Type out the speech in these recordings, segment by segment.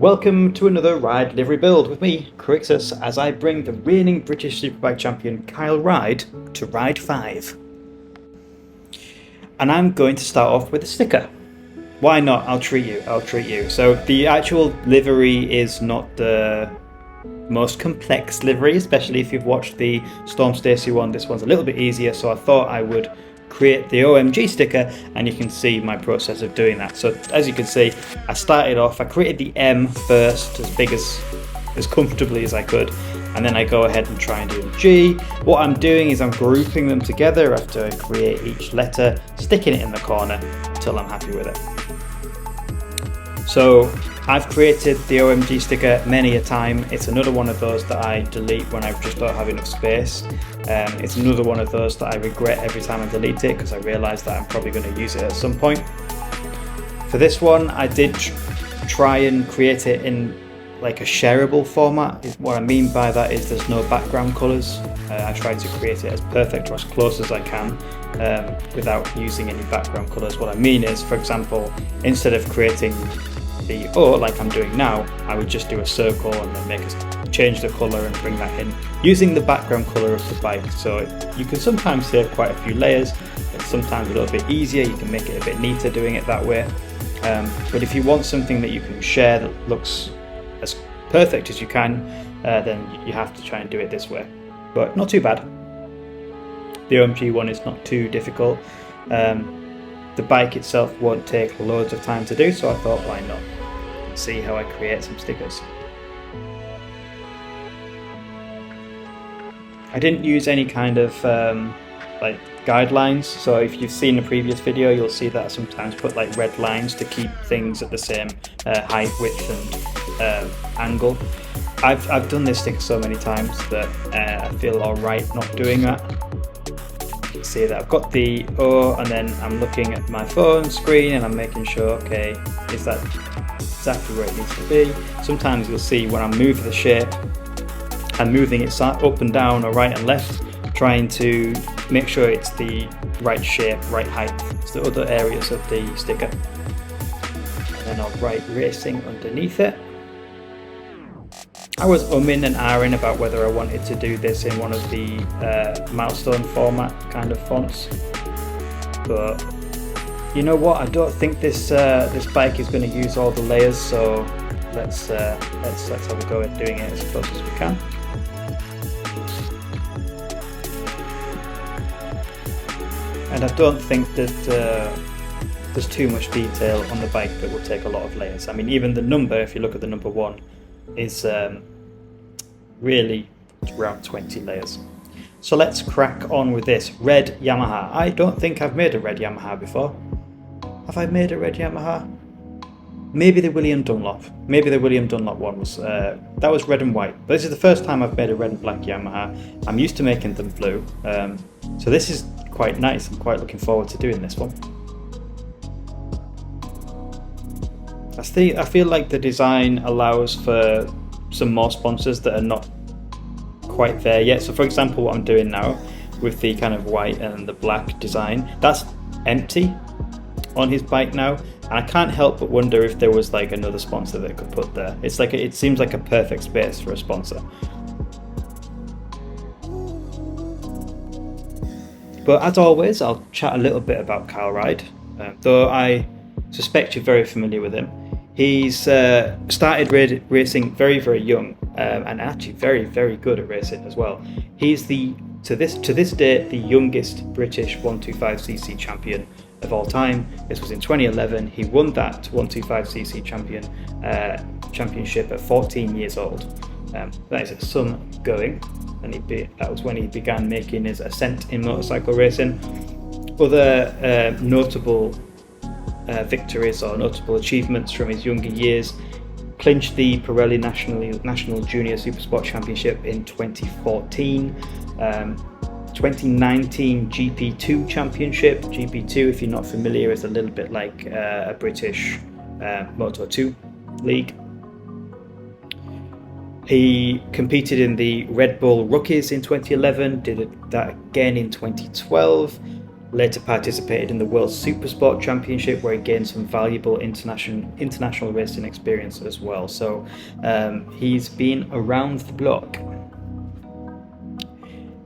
Welcome to another Ryde Livery build with me, Crixus, as I bring the reigning British Superbike champion Kyle Ryde to Ride 5. And I'm going to start off with a sticker. Why not? I'll treat you. So the actual livery is not the most complex livery, especially if you've watched the Storm Stacey one. This one's a little bit easier, so I thought I would create the OMG sticker, and you can see my process of doing that. So as you can see, I started off, I created the M first, as big as comfortably as I could, and then I go ahead and try and do the G. What I'm doing is I'm grouping them together after I create each letter, sticking it in the corner until I'm happy with it. So I've created the OMG sticker many a time. It's another one of those that I delete when I just don't have enough space. It's another one of those that I regret every time I delete it, because I realise that I'm probably going to use it at some point. For this one, I did try and create it in like a shareable format. What I mean by that is there's no background colours. I tried to create it as perfect or as close as I can without using any background colours. What I mean is, for example, instead of creating the O like I'm doing now, I would just do a circle and then change the colour and bring that in using the background colour of the bike. So you can sometimes save quite a few layers. It's sometimes a little bit easier, you can make it a bit neater doing it that way. But if you want something that you can share that looks as perfect as you can, then you have to try and do it this way. But not too bad. The OMG one is not too difficult. The bike itself won't take loads of time to do, so I thought, why not? See how I create some stickers. I didn't use any kind of like guidelines, so if you've seen the previous video, you'll see that I sometimes put like red lines to keep things at the same height, width and angle. I've done this sticker so many times that I feel alright not doing that. You see that I've got the O, and then I'm looking at my phone screen and I'm making sure, okay, is that exactly where it needs to be? Sometimes you'll see when I move the shape, I'm moving it up and down or right and left, trying to make sure it's the right shape, right height. It's the other areas of the sticker. And then I'll write racing underneath it. I was umming and ahhing about whether I wanted to do this in one of the milestone format kind of fonts, but you know what? I don't think this bike is going to use all the layers, so let's have a go at doing it as close as we can. And I don't think that there's too much detail on the bike that will take a lot of layers. I mean, even the number, if you look at the number 1, is really around 20 layers. So let's crack on with this. Red Yamaha. I don't think I've made a red Yamaha before. Have I made a red Yamaha? Maybe the William Dunlop. Maybe the William Dunlop one was, that was red and white. But this is the first time I've made a red and black Yamaha. I'm used to making them blue. So this is quite nice. I'm quite looking forward to doing this one. I feel like the design allows for some more sponsors that are not quite there yet. So for example, what I'm doing now with the kind of white and the black design, that's empty on his bike now, and I can't help but wonder if there was like another sponsor that I could put there. It's like it seems like a perfect space for a sponsor. But as always, I'll chat a little bit about Kyle Ryde, though I suspect you're very familiar with him. He's started racing very, very young, and actually very, very good at racing as well. He's to this day the youngest British 125cc champion of all time. This was in 2011. He won that 125cc championship at 14 years old. That is some going, and that was when he began making his ascent in motorcycle racing. Other notable victories or notable achievements from his younger years: clinched the Pirelli National Junior Supersport Championship in 2014, 2019 GP2 Championship. GP2, if you're not familiar, is a little bit like a British Moto2 league. He competed in the Red Bull Rookies in 2011, did that again in 2012. Later participated in the World Supersport Championship, where he gained some valuable international racing experience as well. So he's been around the block.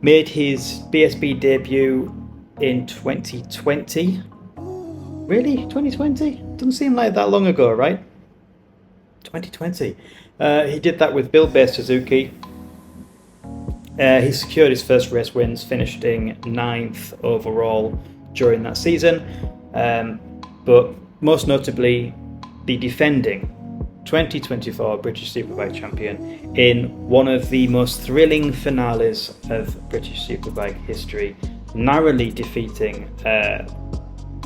Made his BSB debut in 2020. Really? 2020? Doesn't seem like that long ago, right? 2020. He did that with Bill-based Suzuki. He secured his first race wins, finishing 9th overall during that season. But most notably, the defending 2024 British Superbike champion in one of the most thrilling finales of British Superbike history, narrowly defeating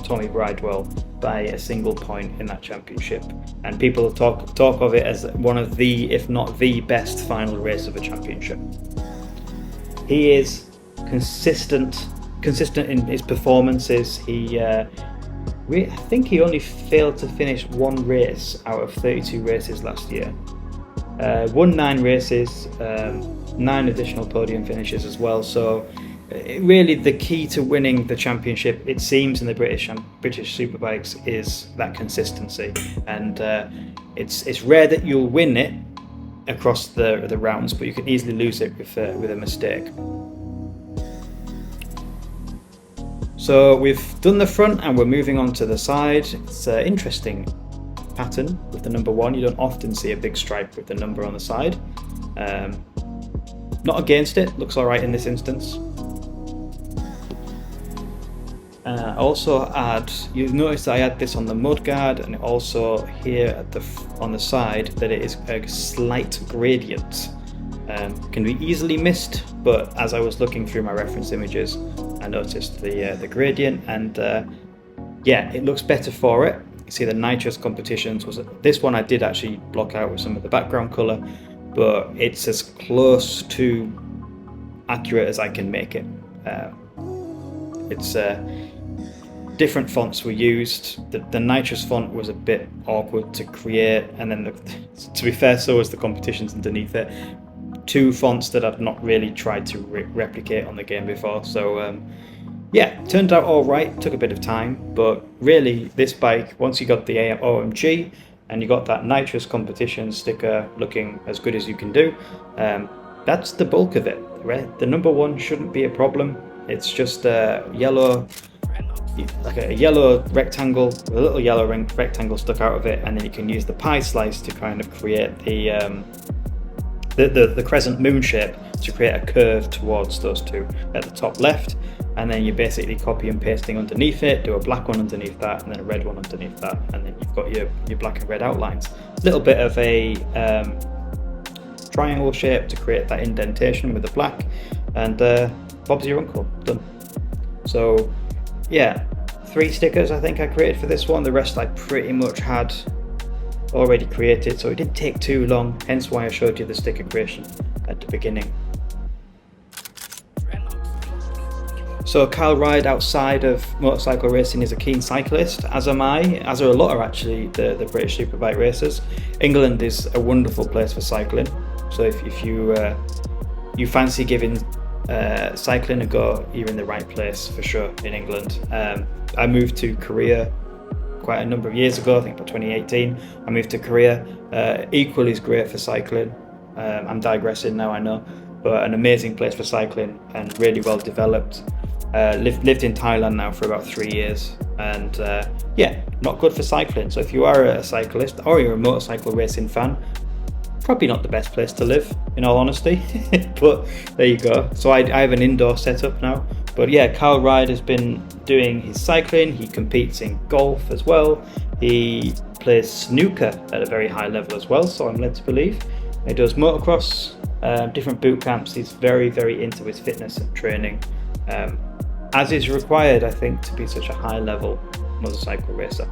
Tommy Bridewell by a single point in that championship. And people talk of it as one of the, if not the best final race of a championship. He is consistent in his performances. I think he only failed to finish one race out of 32 races last year. Won 9 races, 9 additional podium finishes as well. So really the key to winning the championship, it seems, in the British Superbikes is that consistency. And it's rare that you'll win it across the rounds, but you can easily lose it with a mistake. So we've done the front and we're moving on to the side. It's an interesting pattern with the number 1. You don't often see a big stripe with the number on the side. Not against it, looks alright in this instance. Also you'll notice that I add this on the mudguard, and also here on the side that it is a slight gradient. Can be easily missed, but as I was looking through my reference images, I noticed the gradient, and yeah, it looks better for it. You see the Nitrous Competitions this one I did actually block out with some of the background colour, but it's as close to accurate as I can make it. It's different fonts were used. The Nitrous font was a bit awkward to create, and then to be fair, so was the competitions underneath it. 2 fonts that I've not really tried to replicate on the game before. So yeah, turned out all right. Took a bit of time, but really this bike, once you got the OMG and you got that Nitrous Competition sticker looking as good as you can do, that's the bulk of it. The number 1 shouldn't be a problem. It's just a yellow, like a yellow rectangle with a little yellow rectangle stuck out of it, and then you can use the pie slice to kind of create the crescent moon shape to create a curve towards those 2 at the top left, and then you're basically copy and pasting underneath it, do a black one underneath that and then a red one underneath that, and then you've got your black and red outlines. A little bit of a triangle shape to create that indentation with the black, and Bob's your uncle, done. So yeah, 3 stickers I think I created for this one. The rest I pretty much had already created, so it didn't take too long, hence why I showed you the sticker creation at the beginning. So Kyle Ryde, outside of motorcycle racing, is a keen cyclist, as am I, as are a lot of actually the British Superbike racers. England is a wonderful place for cycling, so if you fancy giving cycling a go, you're in the right place for sure in England. I moved to Korea quite a number of years ago, I think about 2018. I moved to Korea. Equally is great for cycling. I'm digressing now, I know, but an amazing place for cycling and really well developed. Lived in Thailand now for about 3 years, and yeah, not good for cycling. So if you are a cyclist or you're a motorcycle racing fan, probably not the best place to live, in all honesty. But there you go. So I have an indoor setup now. But yeah, Kyle Ryde has been doing his cycling. He competes in golf as well. He plays snooker at a very high level as well, so I'm led to believe. He does motocross, different boot camps. He's very, very into his fitness and training, as is required, I think, to be such a high level motorcycle racer.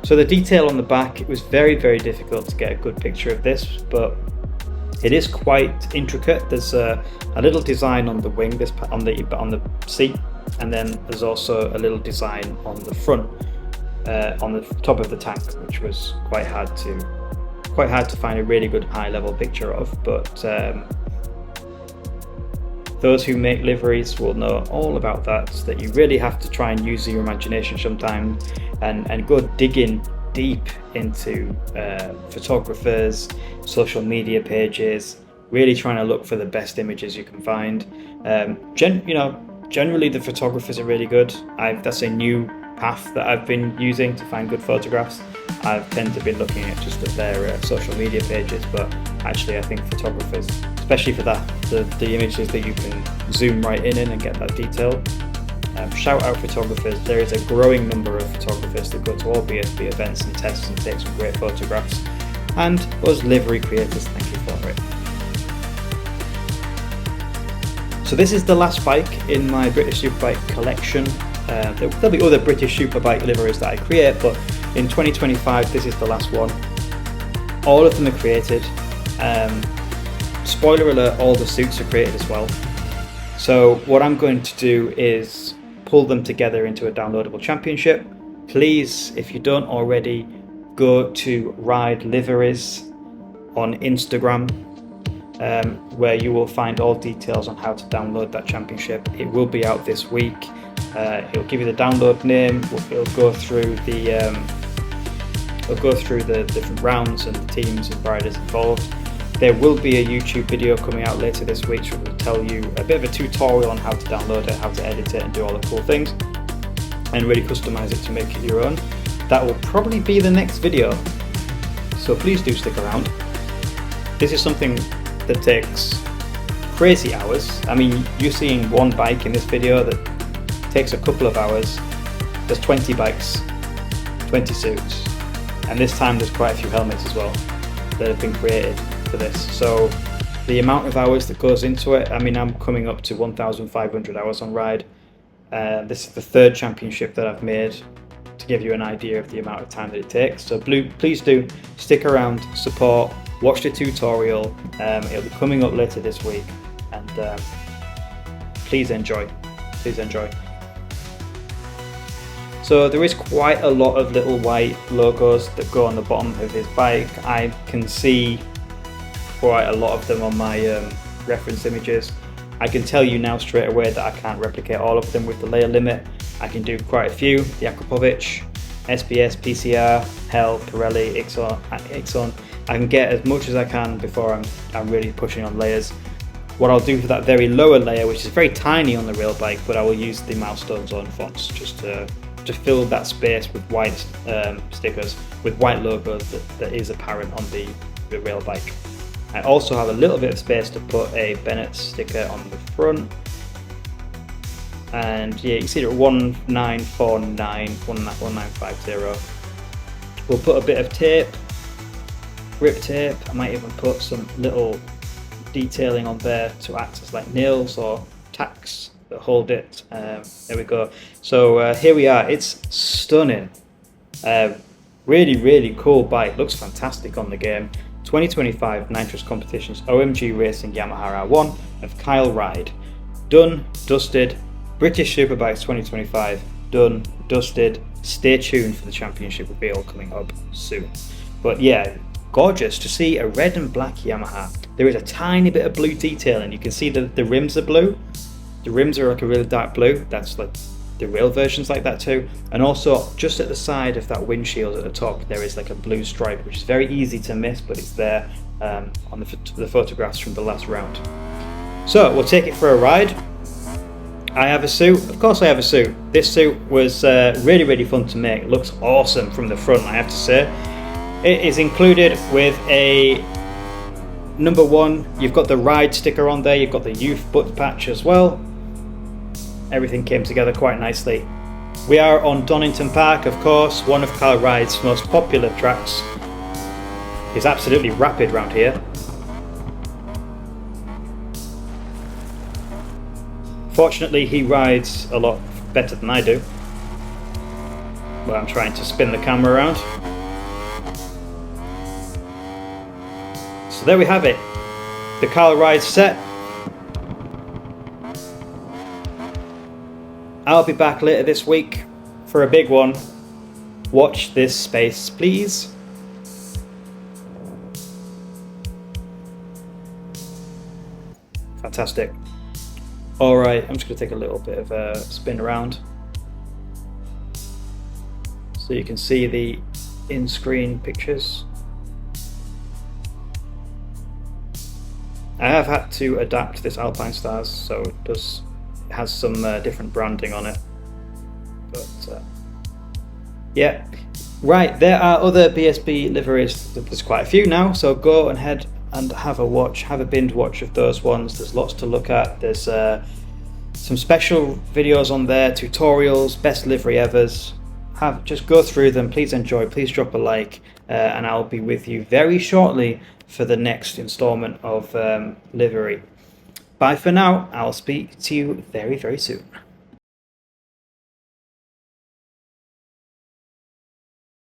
So the detail on the back, it was very, very difficult to get a good picture of this, but it is quite intricate. There's a little design on the wing, on the seat, and then there's also a little design on the front, on the top of the tank, which was quite hard to find a really good high level picture of. But Those who make liveries will know all about that you really have to try and use your imagination sometimes and go digging deep into photographers, social media pages, really trying to look for the best images you can find. Generally the photographers are really good. That's a new path that I've been using to find good photographs. I've tended to be looking at just at their social media pages, but actually I think photographers, especially for the images that you can zoom right in and get that detail. Shout out photographers. There is a growing number of photographers that go to all BSB events and tests and take some great photographs. And us livery creators, thank you for it. So this is the last bike in my British Superbike collection. There'll be other British Superbike liveries that I create, but in 2025 this is the last one. All of them are created. Spoiler alert, all the suits are created as well. So what I'm going to do is pull them together into a downloadable championship. Please, if you don't already, go to Ryde Liveries on Instagram, where you will find all details on how to download that championship. It will be out this week. It'll give you the download name. It'll go through the different rounds and the teams and riders involved. There will be a YouTube video coming out later this week, which will tell you a bit of a tutorial on how to download it, how to edit it and do all the cool things and really customize it to make it your own. That will probably be the next video, so please do stick around. This is something that takes crazy hours. I mean, you're seeing one bike in this video that takes a couple of hours. There's 20 bikes, 20 suits, and this time there's quite a few helmets as well that have been created for this. So the amount of hours that goes into it, I mean, I'm coming up to 1,500 hours on Ryde. This is the third championship that I've made, to give you an idea of the amount of time that it takes. So please do stick around, support, watch the tutorial. It'll be coming up later this week, and please enjoy. So there is quite a lot of little white logos that go on the bottom of his bike. I can see quite a lot of them on my reference images. I can tell you now straight away that I can't replicate all of them with the layer limit. I can do quite a few. The Akrapovic, SBS, PCR, Hell, Pirelli, Ixon. I can get as much as I can before I'm really pushing on layers. What I'll do for that very lower layer, which is very tiny on the rail bike, but I will use the Milestone's own fonts just to fill that space with white stickers, with white logos that is apparent on the rail bike. I also have a little bit of space to put a Bennett sticker on the front. And yeah, you can see it at 1949, 1950. We'll put a bit of tape, grip tape. I might even put some little detailing on there to act as like nails or tacks that hold it. There we go. So here we are. It's stunning. Really cool bike. Looks fantastic on the game. 2025 Nitrous Competitions OMG Racing Yamaha R1 of Kyle Ryde. Done, dusted. British Superbikes 2025. Done, dusted. Stay tuned for the championship reveal coming up soon. But yeah, gorgeous to see a red and black Yamaha. There is a tiny bit of blue detailing. You can see the rims are blue. The rims are like a really dark blue. That's like the real version's like that too. And also just at the side of that windshield at the top, there is like a blue stripe, which is very easy to miss, but it's there on the photographs from the last round. So we'll take it for a ride. I have a suit. Of course I have a suit. This suit was really fun to make. It looks awesome from the front, I have to say. It is included with a number one. You've got the Ryde sticker on there. You've got the youth butt patch as well. Everything came together quite nicely. We are on Donington Park, of course, one of Kyle Ryde's most popular tracks. He's absolutely rapid round here. Fortunately, he rides a lot better than I do. But I'm trying to spin the camera around. So there we have it. The Kyle Ryde set. I'll be back later this week for a big one. Watch this space, please. Fantastic. Alright, I'm just going to take a little bit of a spin around so you can see the in-screen pictures. I have had to adapt this Alpine Stars, so it has some different branding on it. But yeah, right, there are other BSB liveries. There's quite a few now, so go ahead and have a binge watch of those ones. There's lots to look at. There's some special videos on there, tutorials, best livery evers. Just go through them. Please enjoy. Please drop a like, and I'll be with you very shortly for the next installment of livery. Bye for now. I'll speak to you very, very soon.